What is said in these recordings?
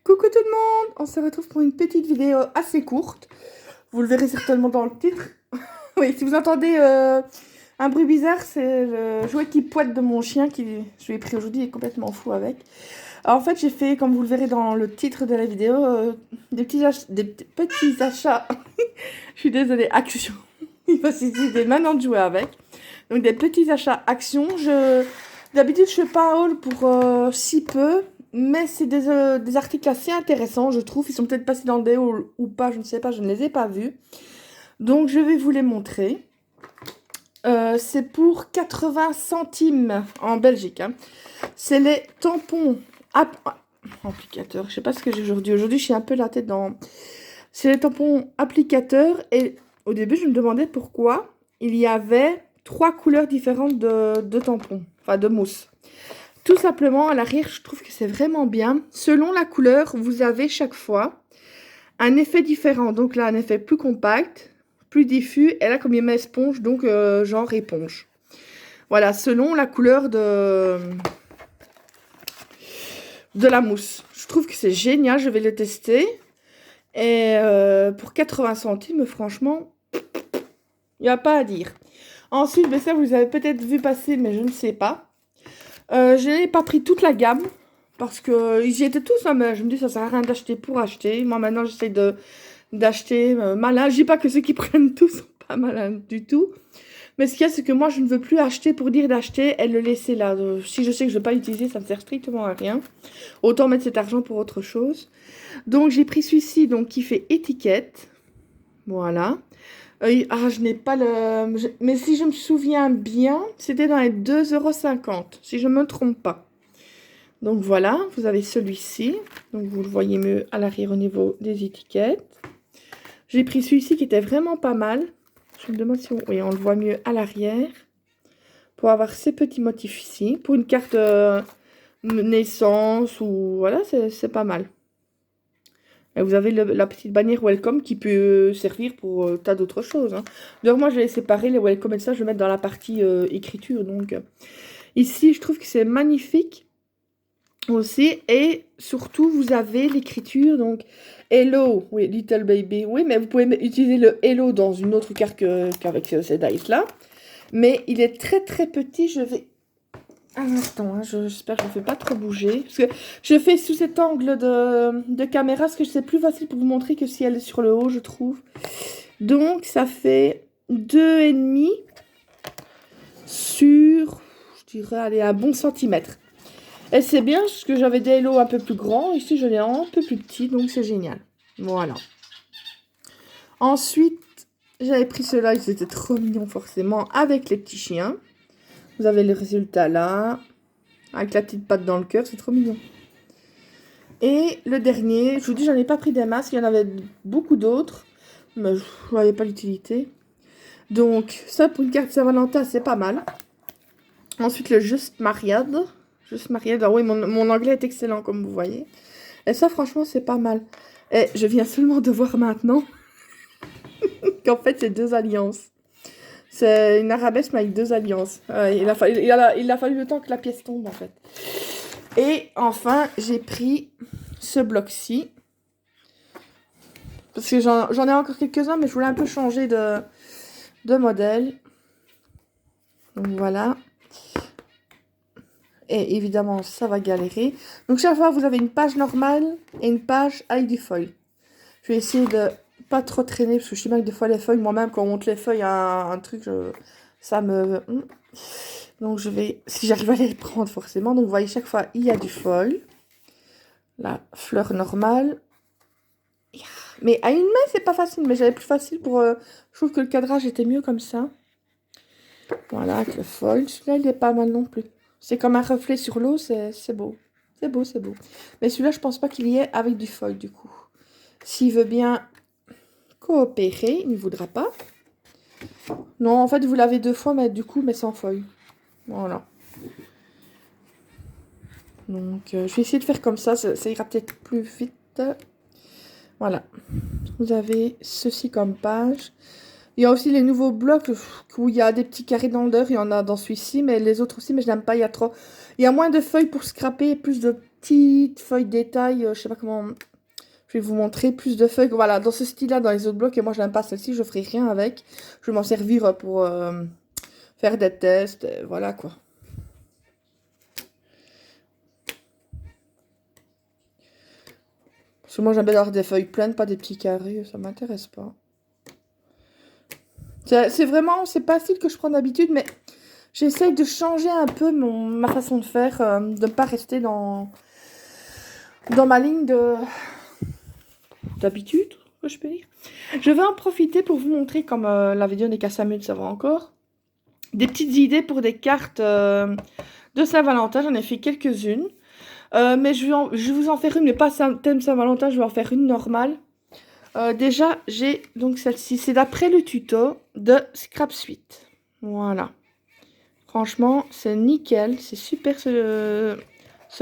Coucou tout le monde, on se retrouve pour une petite vidéo assez courte. Vous le verrez certainement dans le titre. Oui, si vous entendez un bruit bizarre, c'est le jouet qui poète de mon chien qui, je lui ai pris aujourd'hui, il est complètement fou avec. Alors, en fait, j'ai fait, comme vous le verrez dans le titre de la vidéo, des petits achats. Je suis désolée, action. Il faut s'utiliser maintenant de jouer avec. Donc des petits achats action. D'habitude, je fais pas un haul pour si peu. Mais c'est des articles assez intéressants, je trouve. Ils sont peut-être passés dans des hauls ou pas, je ne sais pas, je ne les ai pas vus. Donc, je vais vous les montrer. C'est pour 80 centimes en Belgique. Hein. C'est les tampons applicateurs. Je ne sais pas ce que j'ai aujourd'hui. Aujourd'hui, je suis un peu la tête dans... C'est les tampons applicateurs. Et au début, je me demandais pourquoi il y avait 3 couleurs différentes de tampons. Enfin, de mousse. Tout simplement, à l'arrière, je trouve que c'est vraiment bien. Selon la couleur, vous avez chaque fois un effet différent. Donc là, un effet plus compact, plus diffus. Et là, comme il met esponge, donc genre éponge. Voilà, selon la couleur de la mousse. Je trouve que c'est génial, je vais le tester. Et pour 80 centimes, franchement, il n'y a pas à dire. Ensuite, ben ça, vous avez peut-être vu passer, mais je ne sais pas. Je n'ai pas pris toute la gamme parce que ils y étaient tous, hein, mais je me dis ça sert à rien d'acheter pour acheter. Moi maintenant j'essaie d'acheter malin. Je dis pas que ceux qui prennent tout sont pas malins du tout. Mais ce qu'il y a, c'est que moi je ne veux plus acheter pour dire d'acheter et le laisser là. Si je sais que je ne vais pas l'utiliser, ça ne sert strictement à rien. Autant mettre cet argent pour autre chose. Donc j'ai pris celui-ci donc qui fait étiquette. Voilà. Je n'ai pas le... Mais si je me souviens bien, c'était dans les 2,50 €, si je ne me trompe pas. Donc voilà, vous avez celui-ci. Donc vous le voyez mieux à l'arrière au niveau des étiquettes. J'ai pris celui-ci qui était vraiment pas mal. Je me demande si on... Oui, on le voit mieux à l'arrière. Pour avoir ces petits motifs ici. Pour une carte naissance ou... Voilà, c'est pas mal. Et vous avez la petite bannière welcome qui peut servir pour tas d'autres choses. Hein. D'ailleurs, moi, je vais séparer les welcome et ça, je vais mettre dans la partie écriture. Donc, ici, je trouve que c'est magnifique aussi. Et surtout, vous avez l'écriture. Donc, hello, oui, little baby. Oui, mais vous pouvez utiliser le hello dans une autre carte qu'avec ces dice-là. Mais il est très, très petit. Je vais... Un instant, hein, j'espère que je ne fais pas trop bouger. Parce que je fais sous cet angle de caméra, parce que c'est plus facile pour vous montrer que si elle est sur le haut, je trouve. Donc, ça fait 2,5 sur, je dirais, allez, un bon centimètre. Et c'est bien, parce que j'avais des hello un peu plus grands. Ici, je l'ai un peu plus petit, donc c'est génial. Voilà. Ensuite, j'avais pris ceux-là, ils étaient trop mignons, forcément, avec les petits chiens. Vous avez le résultat là, avec la petite patte dans le cœur, c'est trop mignon. Et le dernier, je vous dis, j'en ai pas pris des masses, il y en avait beaucoup d'autres, mais je ne voyais pas l'utilité. Donc, ça pour une carte Saint-Valentin, c'est pas mal. Ensuite, le Just Married. Just Married, ah oui, mon anglais est excellent, comme vous voyez. Et ça, franchement, c'est pas mal. Et je viens seulement de voir maintenant qu'en fait, c'est 2 alliances. C'est une arabesque mais avec 2 alliances. Il a fallu le temps que la pièce tombe en fait. Et enfin, j'ai pris ce bloc-ci. Parce que j'en ai encore quelques-uns, mais je voulais un peu changer de modèle. Donc voilà. Et évidemment, ça va galérer. Donc chaque fois, vous avez une page normale et une page avec du foil. Je vais essayer de... pas trop traîner parce que je sais bien que des fois les feuilles, moi-même quand on monte les feuilles à un truc, ça me... Donc je vais, si j'arrive à les prendre forcément, donc vous voyez chaque fois il y a du foil, la fleur normale, mais à une main c'est pas facile, mais j'avais plus facile pour, je trouve que le cadrage était mieux comme ça, voilà avec le foil, celui-là il est pas mal non plus, c'est comme un reflet sur l'eau, c'est beau, c'est beau, c'est beau, mais celui-là je pense pas qu'il y ait avec du foil du coup, s'il veut bien coopérer, il ne voudra pas. Non, en fait, vous l'avez 2 fois, mais du coup, mais sans feuille. Voilà. Donc, je vais essayer de faire comme ça ira peut-être plus vite. Voilà. Vous avez ceci comme page. Il y a aussi les nouveaux blocs où il y a des petits carrés d'endeur. Il y en a dans celui-ci, mais les autres aussi, mais je n'aime pas. Il y a moins de feuilles pour scraper et plus de petites feuilles détail, je sais pas comment... Je vais vous montrer plus de feuilles. Voilà, dans ce style-là, dans les autres blocs, et moi, je n'aime pas celle-ci, je ferai rien avec. Je vais m'en servir pour faire des tests, voilà quoi. Parce que moi, j'aime bien avoir des feuilles pleines, pas des petits carrés, ça m'intéresse pas. C'est vraiment, c'est pas un style que je prends d'habitude, mais j'essaye de changer un peu ma façon de faire, de ne pas rester dans ma ligne d'habitude, je peux dire. Je vais en profiter pour vous montrer, comme la vidéo n'est qu'à 5 minutes, ça va encore, des petites idées pour des cartes de Saint-Valentin. J'en ai fait quelques-unes. Mais je vais vous en faire une, mais pas thème Saint-Valentin, je vais en faire une normale. Déjà, j'ai donc celle-ci. C'est d'après le tuto de Scrap Suite. Voilà. Franchement, c'est nickel. C'est super ce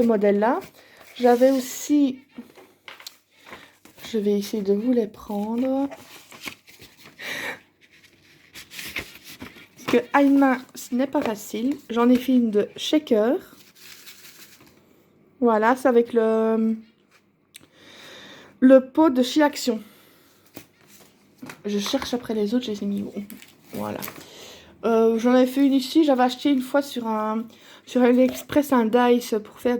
modèle-là. J'avais aussi... Je vais essayer de vous les prendre. Parce que à une main, ce n'est pas facile. J'en ai fait une de shaker. Voilà, c'est avec le pot de chez Action. Je cherche après les autres, je les ai mis où? Voilà. J'en avais fait une ici. J'avais acheté une fois sur AliExpress un dice pour faire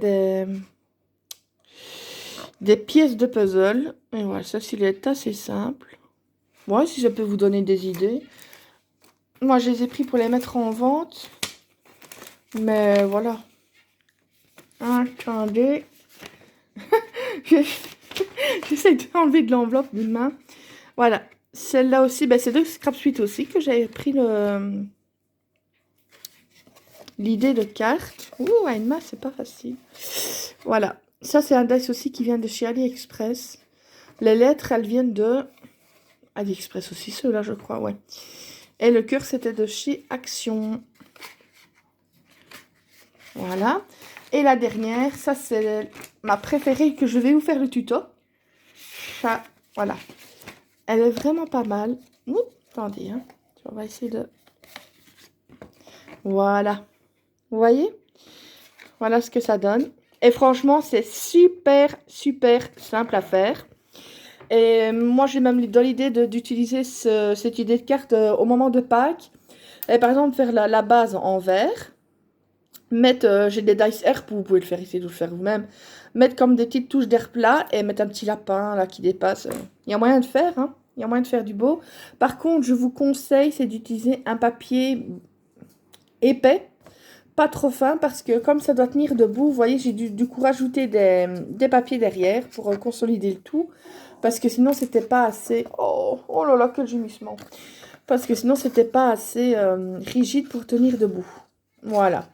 des pièces de puzzle. Et voilà, ça, il est assez simple. Ouais, si ça peut vous donner des idées. Moi, je les ai pris pour les mettre en vente. Mais voilà. Attendez. J'essaie d'enlever de l'enveloppe d'une main. Voilà. Celle-là aussi, c'est de Scrap Suite aussi que j'avais pris l'idée de carte. Ouh, à une main, c'est pas facile. Voilà. Ça, c'est un dice aussi qui vient de chez AliExpress. Les lettres, elles viennent de AliExpress aussi, ceux-là, je crois, ouais. Et le cœur, c'était de chez Action. Voilà. Et la dernière, ça, c'est ma préférée que je vais vous faire le tuto. Ça, voilà. Elle est vraiment pas mal. Ouh, attendez, hein. On va essayer de... Voilà. Vous voyez? Voilà ce que ça donne. Et franchement, c'est super, super simple à faire. Et moi, j'ai même dans l'idée d'utiliser cette idée de carte au moment de Pâques. Et par exemple, faire la base en vert. Mettre, j'ai des dice herp, vous pouvez le faire ici, vous le faire vous-même. Mettre comme des petites touches d'air plat et mettre un petit lapin là qui dépasse. Il y a moyen de faire, hein. Il y a moyen de faire du beau. Par contre, je vous conseille, c'est d'utiliser un papier épais. Pas trop fin parce que comme ça doit tenir debout, vous voyez, j'ai du coup rajouter des papiers derrière pour consolider le tout. Parce que sinon, c'était pas assez... Oh là là, quel gémissement. Parce que sinon, c'était pas assez rigide pour tenir debout. Voilà.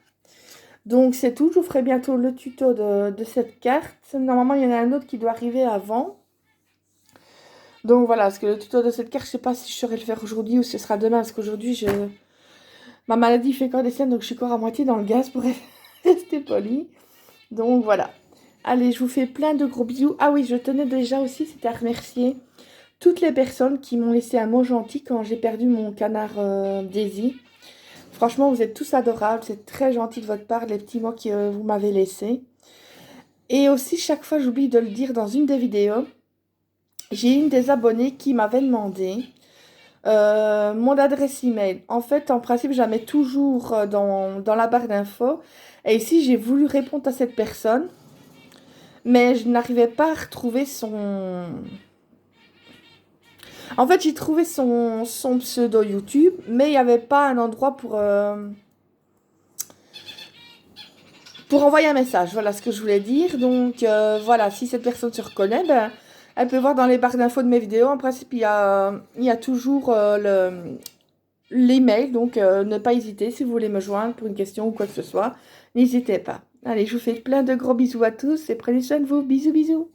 Donc, c'est tout. Je vous ferai bientôt le tuto de cette carte. Normalement, il y en a un autre qui doit arriver avant. Donc, voilà. Parce que le tuto de cette carte, je sais pas si je saurai le faire aujourd'hui ou ce sera demain. Parce qu'aujourd'hui, ma maladie fait encore des scènes. Donc, je suis encore à moitié dans le gaz pour rester poli. Donc, voilà. Allez, je vous fais plein de gros bisous. Ah oui, je tenais déjà aussi, c'était à remercier toutes les personnes qui m'ont laissé un mot gentil quand j'ai perdu mon canard Daisy. Franchement, vous êtes tous adorables. C'est très gentil de votre part, les petits mots que vous m'avez laissés. Et aussi, chaque fois, j'oublie de le dire dans une des vidéos, j'ai une des abonnées qui m'avait demandé mon adresse email. En fait, en principe, je la mets toujours dans la barre d'infos. Et ici, j'ai voulu répondre à cette personne. Mais je n'arrivais pas à retrouver son... En fait, j'ai trouvé son pseudo YouTube, mais il n'y avait pas un endroit pour envoyer un message. Voilà ce que je voulais dire. Donc, voilà, si cette personne se reconnaît, elle peut voir dans les barres d'infos de mes vidéos. En principe, il y a toujours l'email. Donc, ne pas hésiter si vous voulez me joindre pour une question ou quoi que ce soit. N'hésitez pas. Allez, je vous fais plein de gros bisous à tous et prenez soin de vous. Bisous, bisous.